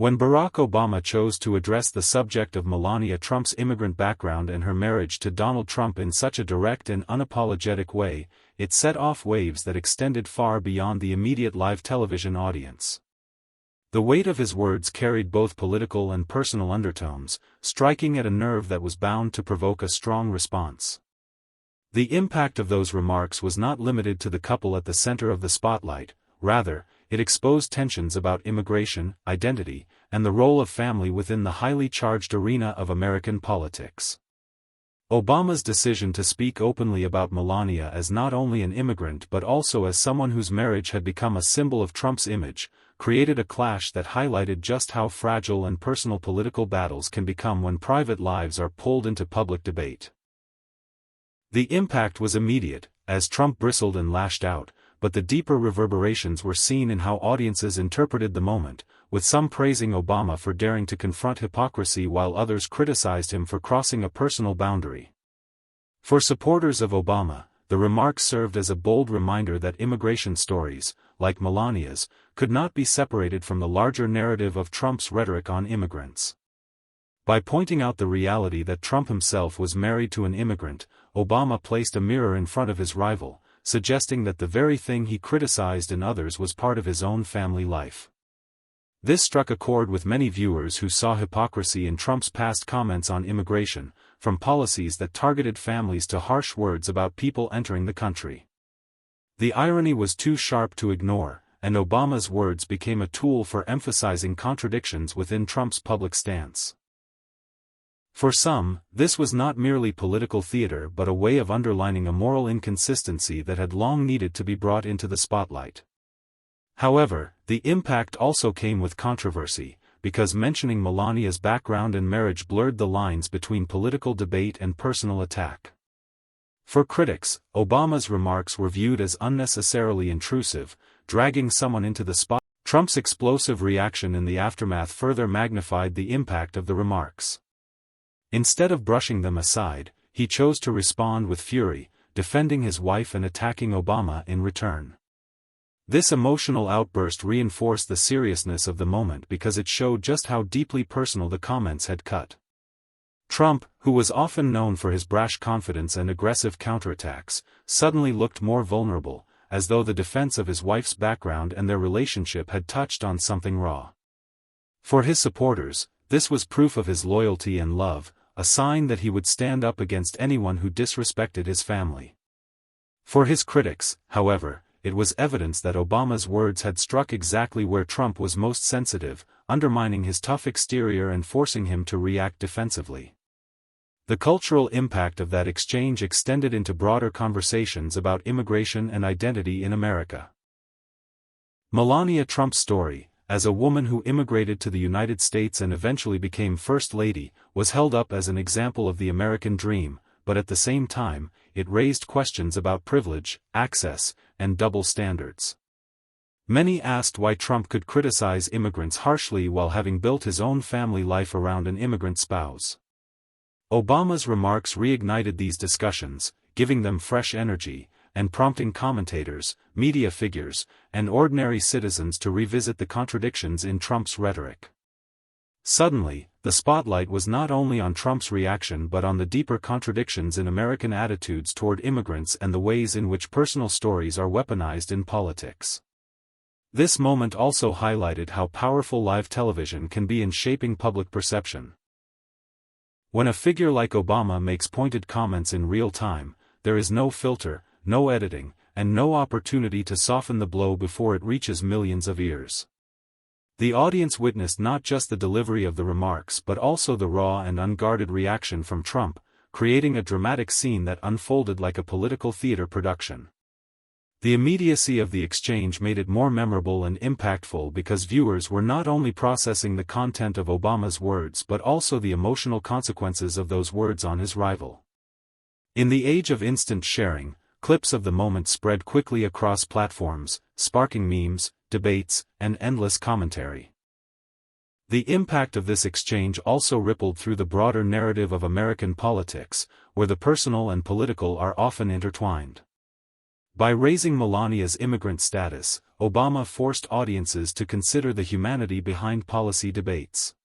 When Barack Obama chose to address the subject of Melania Trump's immigrant background and her marriage to Donald Trump in such a direct and unapologetic way, it set off waves that extended far beyond the immediate live television audience. The weight of his words carried both political and personal undertones, striking at a nerve that was bound to provoke a strong response. The impact of those remarks was not limited to the couple at the center of the spotlight. Rather, it exposed tensions about immigration, identity, and the role of family within the highly charged arena of American politics. Obama's decision to speak openly about Melania as not only an immigrant but also as someone whose marriage had become a symbol of Trump's image, created a clash that highlighted just how fragile and personal political battles can become when private lives are pulled into public debate. The impact was immediate, as Trump bristled and lashed out, but the deeper reverberations were seen in how audiences interpreted the moment, with some praising Obama for daring to confront hypocrisy while others criticized him for crossing a personal boundary. For supporters of Obama, the remarks served as a bold reminder that immigration stories, like Melania's, could not be separated from the larger narrative of Trump's rhetoric on immigrants. By pointing out the reality that Trump himself was married to an immigrant, Obama placed a mirror in front of his rival, suggesting that the very thing he criticized in others was part of his own family life. This struck a chord with many viewers who saw hypocrisy in Trump's past comments on immigration, from policies that targeted families to harsh words about people entering the country. The irony was too sharp to ignore, and Obama's words became a tool for emphasizing contradictions within Trump's public stance. For some, this was not merely political theater but a way of underlining a moral inconsistency that had long needed to be brought into the spotlight. However, the impact also came with controversy, because mentioning Melania's background and marriage blurred the lines between political debate and personal attack. For critics, Obama's remarks were viewed as unnecessarily intrusive, dragging someone into the spotlight. Trump's explosive reaction in the aftermath further magnified the impact of the remarks. Instead of brushing them aside, he chose to respond with fury, defending his wife and attacking Obama in return. This emotional outburst reinforced the seriousness of the moment because it showed just how deeply personal the comments had cut. Trump, who was often known for his brash confidence and aggressive counterattacks, suddenly looked more vulnerable, as though the defense of his wife's background and their relationship had touched on something raw. For his supporters, this was proof of his loyalty and love, a sign that he would stand up against anyone who disrespected his family. For his critics, however, it was evidence that Obama's words had struck exactly where Trump was most sensitive, undermining his tough exterior and forcing him to react defensively. The cultural impact of that exchange extended into broader conversations about immigration and identity in America. Melania Trump's story, as a woman who immigrated to the United States and eventually became First Lady, was held up as an example of the American dream, but at the same time, it raised questions about privilege, access, and double standards. Many asked why Trump could criticize immigrants harshly while having built his own family life around an immigrant spouse. Obama's remarks reignited these discussions, giving them fresh energy, and prompting commentators, media figures, and ordinary citizens to revisit the contradictions in Trump's rhetoric. Suddenly, the spotlight was not only on Trump's reaction but on the deeper contradictions in American attitudes toward immigrants and the ways in which personal stories are weaponized in politics. This moment also highlighted how powerful live television can be in shaping public perception. When a figure like Obama makes pointed comments in real time, there is no filter, no editing, and no opportunity to soften the blow before it reaches millions of ears. The audience witnessed not just the delivery of the remarks but also the raw and unguarded reaction from Trump, creating a dramatic scene that unfolded like a political theater production. The immediacy of the exchange made it more memorable and impactful because viewers were not only processing the content of Obama's words but also the emotional consequences of those words on his rival. In the age of instant sharing, clips of the moment spread quickly across platforms, sparking memes, debates, and endless commentary. The impact of this exchange also rippled through the broader narrative of American politics, where the personal and political are often intertwined. By raising Melania's immigrant status, Obama forced audiences to consider the humanity behind policy debates.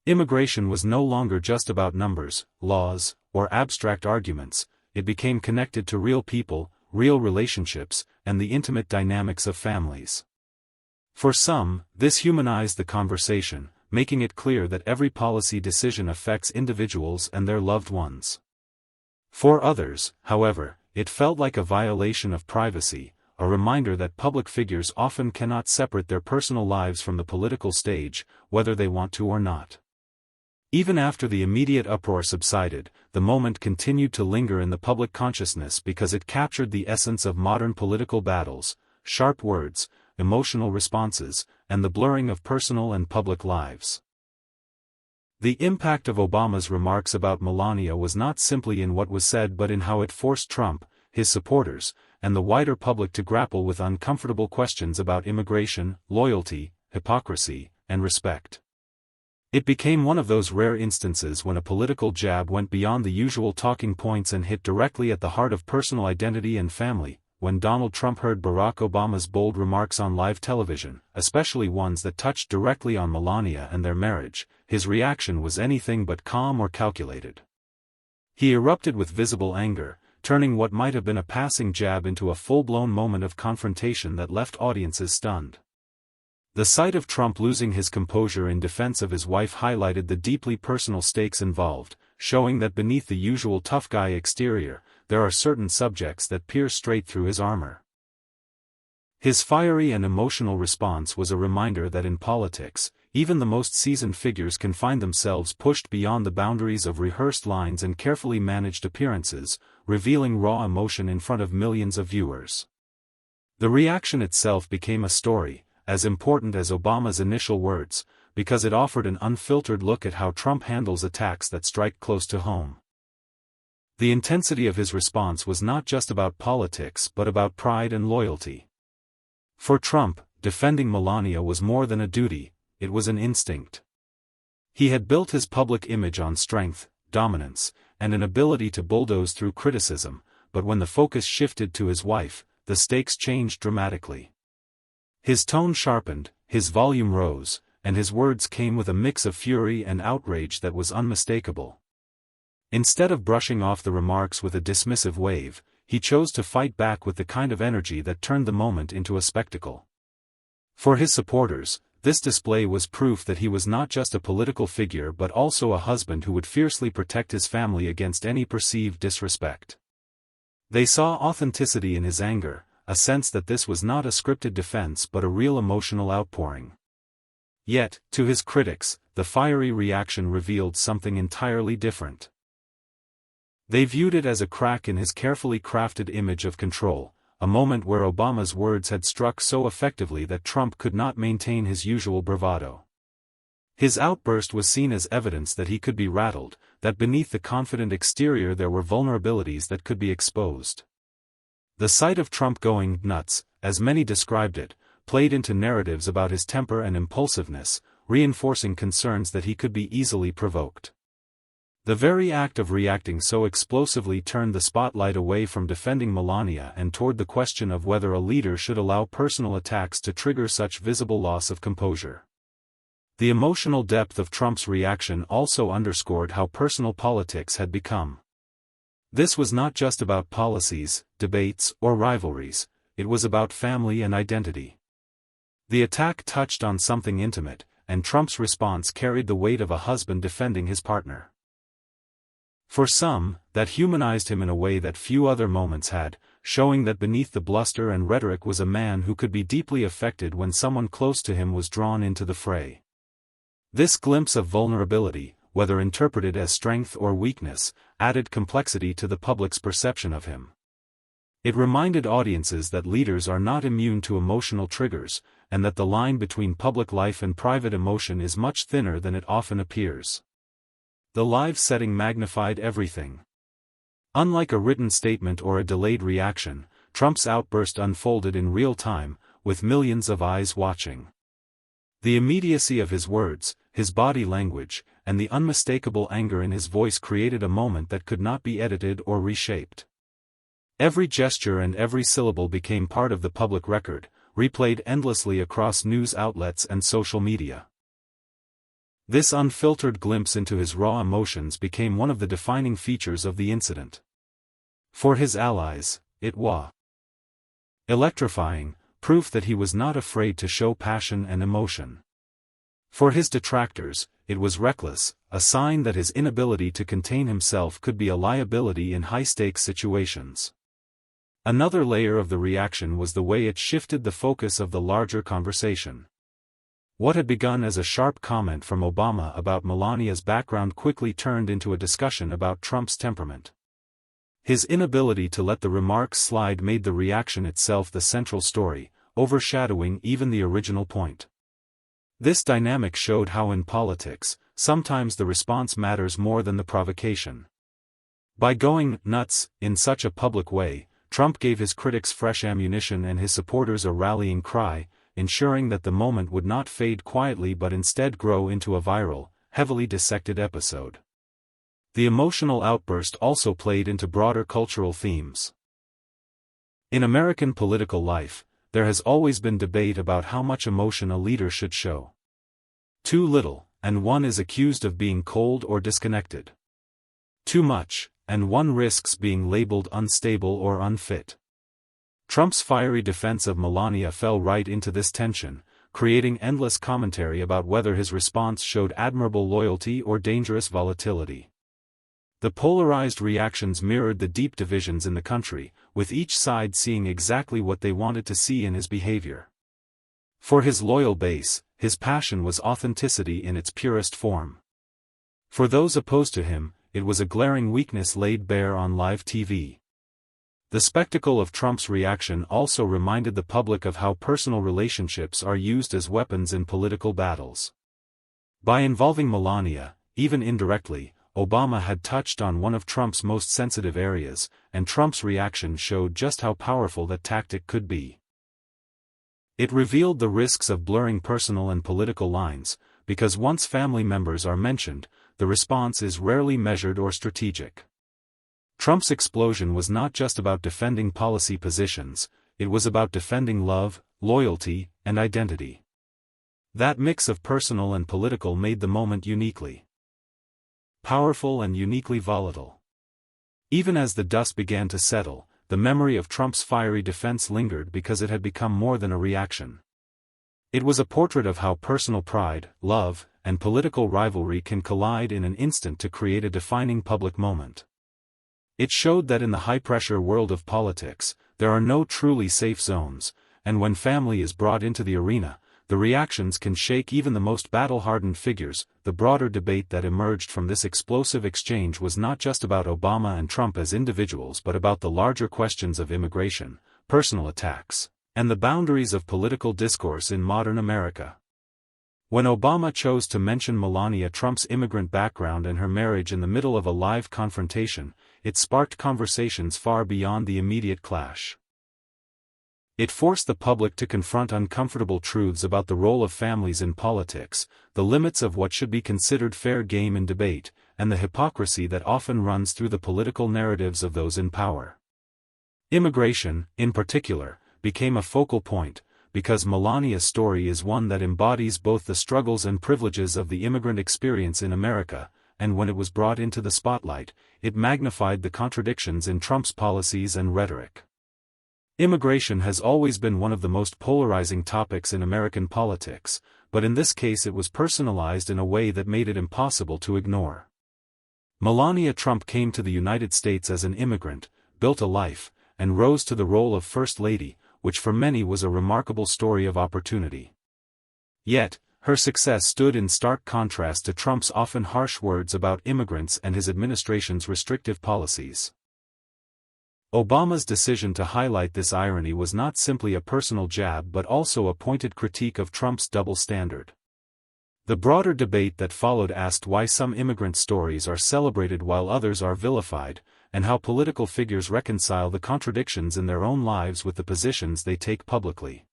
Immigration was no longer just about numbers, laws, or abstract arguments. It became connected to real people, real relationships, and the intimate dynamics of families. For some, this humanized the conversation, making it clear that every policy decision affects individuals and their loved ones. For others, however, it felt like a violation of privacy, a reminder that public figures often cannot separate their personal lives from the political stage, whether they want to or not. Even after the immediate uproar subsided, the moment continued to linger in the public consciousness because it captured the essence of modern political battles: sharp words, emotional responses, and the blurring of personal and public lives. The impact of Obama's remarks about Melania was not simply in what was said but in how it forced Trump, his supporters, and the wider public to grapple with uncomfortable questions about immigration, loyalty, hypocrisy, and respect. It became one of those rare instances when a political jab went beyond the usual talking points and hit directly at the heart of personal identity and family. When Donald Trump heard Barack Obama's bold remarks on live television, especially ones that touched directly on Melania and their marriage, his reaction was anything but calm or calculated. He erupted with visible anger, turning what might have been a passing jab into a full-blown moment of confrontation that left audiences stunned. The sight of Trump losing his composure in defense of his wife highlighted the deeply personal stakes involved, showing that beneath the usual tough guy exterior, there are certain subjects that pierce straight through his armor. His fiery and emotional response was a reminder that in politics, even the most seasoned figures can find themselves pushed beyond the boundaries of rehearsed lines and carefully managed appearances, revealing raw emotion in front of millions of viewers. The reaction itself became a story, as important as Obama's initial words, because it offered an unfiltered look at how Trump handles attacks that strike close to home. The intensity of his response was not just about politics but about pride and loyalty. For Trump, defending Melania was more than a duty, it was an instinct. He had built his public image on strength, dominance, and an ability to bulldoze through criticism, but when the focus shifted to his wife, the stakes changed dramatically. His tone sharpened, his volume rose, and his words came with a mix of fury and outrage that was unmistakable. Instead of brushing off the remarks with a dismissive wave, he chose to fight back with the kind of energy that turned the moment into a spectacle. For his supporters, this display was proof that he was not just a political figure but also a husband who would fiercely protect his family against any perceived disrespect. They saw authenticity in his anger, a sense that this was not a scripted defense but a real emotional outpouring. Yet, to his critics, the fiery reaction revealed something entirely different. They viewed it as a crack in his carefully crafted image of control, a moment where Obama's words had struck so effectively that Trump could not maintain his usual bravado. His outburst was seen as evidence that he could be rattled, that beneath the confident exterior there were vulnerabilities that could be exposed. The sight of Trump going nuts, as many described it, played into narratives about his temper and impulsiveness, reinforcing concerns that he could be easily provoked. The very act of reacting so explosively turned the spotlight away from defending Melania and toward the question of whether a leader should allow personal attacks to trigger such visible loss of composure. The emotional depth of Trump's reaction also underscored how personal politics had become. This was not just about policies, debates, or rivalries, it was about family and identity. The attack touched on something intimate, and Trump's response carried the weight of a husband defending his partner. For some, that humanized him in a way that few other moments had, showing that beneath the bluster and rhetoric was a man who could be deeply affected when someone close to him was drawn into the fray. This glimpse of vulnerability, whether interpreted as strength or weakness, added complexity to the public's perception of him. It reminded audiences that leaders are not immune to emotional triggers, and that the line between public life and private emotion is much thinner than it often appears. The live setting magnified everything. Unlike a written statement or a delayed reaction, Trump's outburst unfolded in real time, with millions of eyes watching. The immediacy of his words, his body language, and the unmistakable anger in his voice created a moment that could not be edited or reshaped. Every gesture and every syllable became part of the public record, replayed endlessly across news outlets and social media. This unfiltered glimpse into his raw emotions became one of the defining features of the incident. For his allies, it was electrifying, proof that he was not afraid to show passion and emotion. For his detractors, it was reckless, a sign that his inability to contain himself could be a liability in high-stakes situations. Another layer of the reaction was the way it shifted the focus of the larger conversation. What had begun as a sharp comment from Obama about Melania's background quickly turned into a discussion about Trump's temperament. His inability to let the remarks slide made the reaction itself the central story, overshadowing even the original point. This dynamic showed how in politics, sometimes the response matters more than the provocation. By going nuts in such a public way, Trump gave his critics fresh ammunition and his supporters a rallying cry, ensuring that the moment would not fade quietly but instead grow into a viral, heavily dissected episode. The emotional outburst also played into broader cultural themes. In American political life, there has always been debate about how much emotion a leader should show. Too little, and one is accused of being cold or disconnected. Too much, and one risks being labeled unstable or unfit. Trump's fiery defense of Melania fell right into this tension, creating endless commentary about whether his response showed admirable loyalty or dangerous volatility. The polarized reactions mirrored the deep divisions in the country, with each side seeing exactly what they wanted to see in his behavior. For his loyal base, his passion was authenticity in its purest form. For those opposed to him, it was a glaring weakness laid bare on live TV. The spectacle of Trump's reaction also reminded the public of how personal relationships are used as weapons in political battles. By involving Melania, even indirectly, Obama had touched on one of Trump's most sensitive areas, and Trump's reaction showed just how powerful that tactic could be. It revealed the risks of blurring personal and political lines, because once family members are mentioned, the response is rarely measured or strategic. Trump's explosion was not just about defending policy positions, it was about defending love, loyalty, and identity. That mix of personal and political made the moment uniquely powerful and uniquely volatile. Even as the dust began to settle, the memory of Trump's fiery defense lingered because it had become more than a reaction. It was a portrait of how personal pride, love, and political rivalry can collide in an instant to create a defining public moment. It showed that in the high-pressure world of politics, there are no truly safe zones, and when family is brought into the arena, the reactions can shake even the most battle-hardened figures. The broader debate that emerged from this explosive exchange was not just about Obama and Trump as individuals but about the larger questions of immigration, personal attacks, and the boundaries of political discourse in modern America. When Obama chose to mention Melania Trump's immigrant background and her marriage in the middle of a live confrontation, it sparked conversations far beyond the immediate clash. It forced the public to confront uncomfortable truths about the role of families in politics, the limits of what should be considered fair game in debate, and the hypocrisy that often runs through the political narratives of those in power. Immigration, in particular, became a focal point, because Melania's story is one that embodies both the struggles and privileges of the immigrant experience in America, and when it was brought into the spotlight, it magnified the contradictions in Trump's policies and rhetoric. Immigration has always been one of the most polarizing topics in American politics, but in this case it was personalized in a way that made it impossible to ignore. Melania Trump came to the United States as an immigrant, built a life, and rose to the role of First Lady, which for many was a remarkable story of opportunity. Yet, her success stood in stark contrast to Trump's often harsh words about immigrants and his administration's restrictive policies. Obama's decision to highlight this irony was not simply a personal jab but also a pointed critique of Trump's double standard. The broader debate that followed asked why some immigrant stories are celebrated while others are vilified, and how political figures reconcile the contradictions in their own lives with the positions they take publicly.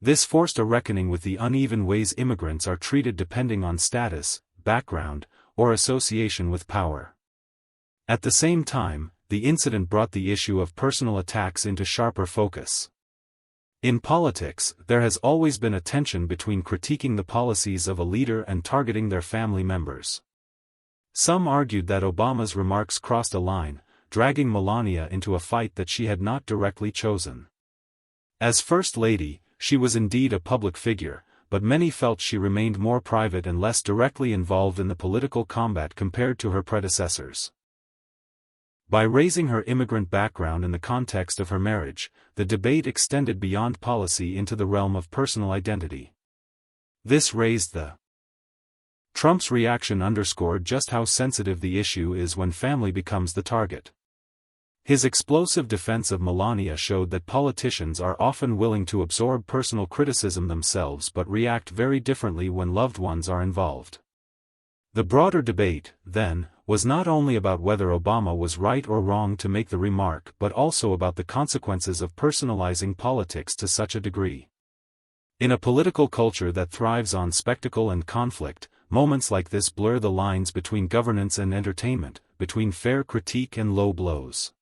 This forced a reckoning with the uneven ways immigrants are treated depending on status, background, or association with power. At the same time, the incident brought the issue of personal attacks into sharper focus. In politics, there has always been a tension between critiquing the policies of a leader and targeting their family members. Some argued that Obama's remarks crossed a line, dragging Melania into a fight that she had not directly chosen. As First Lady, she was indeed a public figure, but many felt she remained more private and less directly involved in the political combat compared to her predecessors. By raising her immigrant background in the context of her marriage, the debate extended beyond policy into the realm of personal identity. This raised the Trump's reaction underscored just how sensitive the issue is when family becomes the target. His explosive defense of Melania showed that politicians are often willing to absorb personal criticism themselves but react very differently when loved ones are involved. The broader debate, then, was not only about whether Obama was right or wrong to make the remark but also about the consequences of personalizing politics to such a degree. In a political culture that thrives on spectacle and conflict, moments like this blur the lines between governance and entertainment, between fair critique and low blows.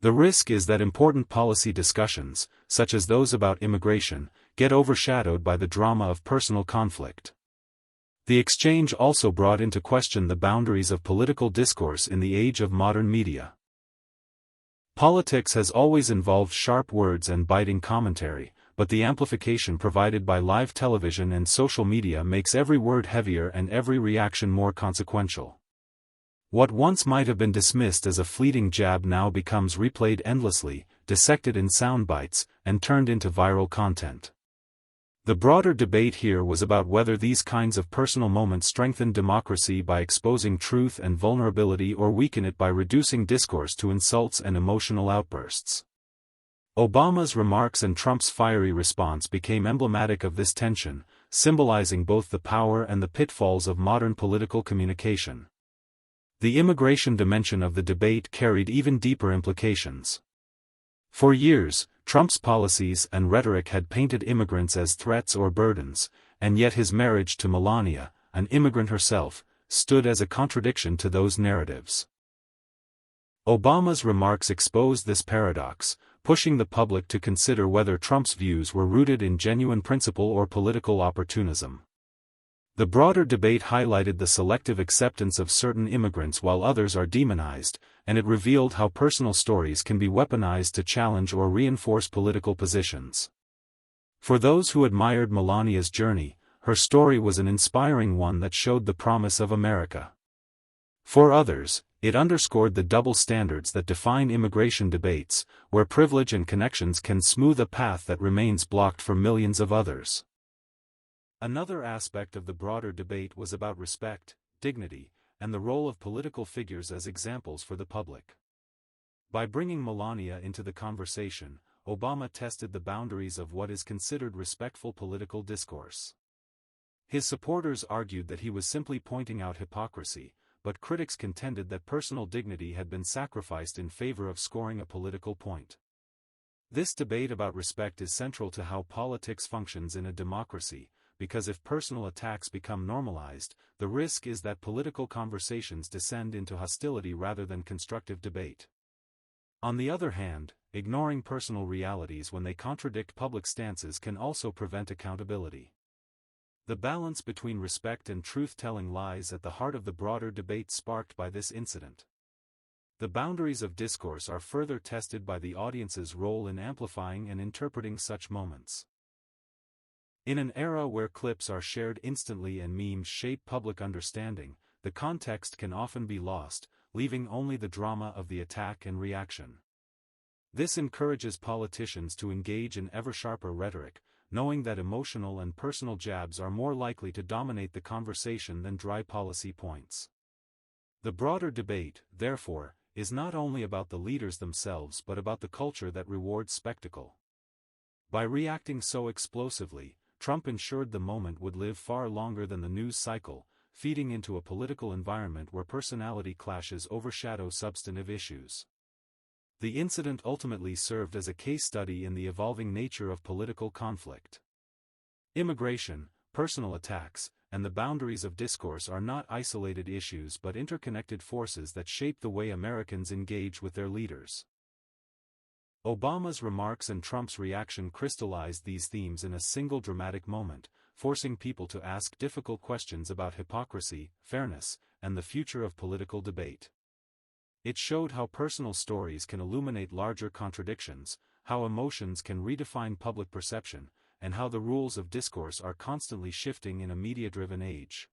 The risk is that important policy discussions, such as those about immigration, get overshadowed by the drama of personal conflict. The exchange also brought into question the boundaries of political discourse in the age of modern media. Politics has always involved sharp words and biting commentary, but the amplification provided by live television and social media makes every word heavier and every reaction more consequential. What once might have been dismissed as a fleeting jab now becomes replayed endlessly, dissected in sound bites, and turned into viral content. The broader debate here was about whether these kinds of personal moments strengthen democracy by exposing truth and vulnerability or weaken it by reducing discourse to insults and emotional outbursts. Obama's remarks and Trump's fiery response became emblematic of this tension, symbolizing both the power and the pitfalls of modern political communication. The immigration dimension of the debate carried even deeper implications. For years, Trump's policies and rhetoric had painted immigrants as threats or burdens, and yet his marriage to Melania, an immigrant herself, stood as a contradiction to those narratives. Obama's remarks exposed this paradox, pushing the public to consider whether Trump's views were rooted in genuine principle or political opportunism. The broader debate highlighted the selective acceptance of certain immigrants while others are demonized, and it revealed how personal stories can be weaponized to challenge or reinforce political positions. For those who admired Melania's journey, her story was an inspiring one that showed the promise of America. For others, it underscored the double standards that define immigration debates, where privilege and connections can smooth a path that remains blocked for millions of others. Another aspect of the broader debate was about respect, dignity, and the role of political figures as examples for the public. By bringing Melania into the conversation, Obama tested the boundaries of what is considered respectful political discourse. His supporters argued that he was simply pointing out hypocrisy, but critics contended that personal dignity had been sacrificed in favor of scoring a political point. This debate about respect is central to how politics functions in a democracy, because if personal attacks become normalized, the risk is that political conversations descend into hostility rather than constructive debate. On the other hand, ignoring personal realities when they contradict public stances can also prevent accountability. The balance between respect and truth-telling lies at the heart of the broader debate sparked by this incident. The boundaries of discourse are further tested by the audience's role in amplifying and interpreting such moments. In an era where clips are shared instantly and memes shape public understanding, the context can often be lost, leaving only the drama of the attack and reaction. This encourages politicians to engage in ever-sharper rhetoric, knowing that emotional and personal jabs are more likely to dominate the conversation than dry policy points. The broader debate, therefore, is not only about the leaders themselves but about the culture that rewards spectacle. By reacting so explosively, Trump ensured the moment would live far longer than the news cycle, feeding into a political environment where personality clashes overshadow substantive issues. The incident ultimately served as a case study in the evolving nature of political conflict. Immigration, personal attacks, and the boundaries of discourse are not isolated issues but interconnected forces that shape the way Americans engage with their leaders. Obama's remarks and Trump's reaction crystallized these themes in a single dramatic moment, forcing people to ask difficult questions about hypocrisy, fairness, and the future of political debate. It showed how personal stories can illuminate larger contradictions, how emotions can redefine public perception, and how the rules of discourse are constantly shifting in a media-driven age.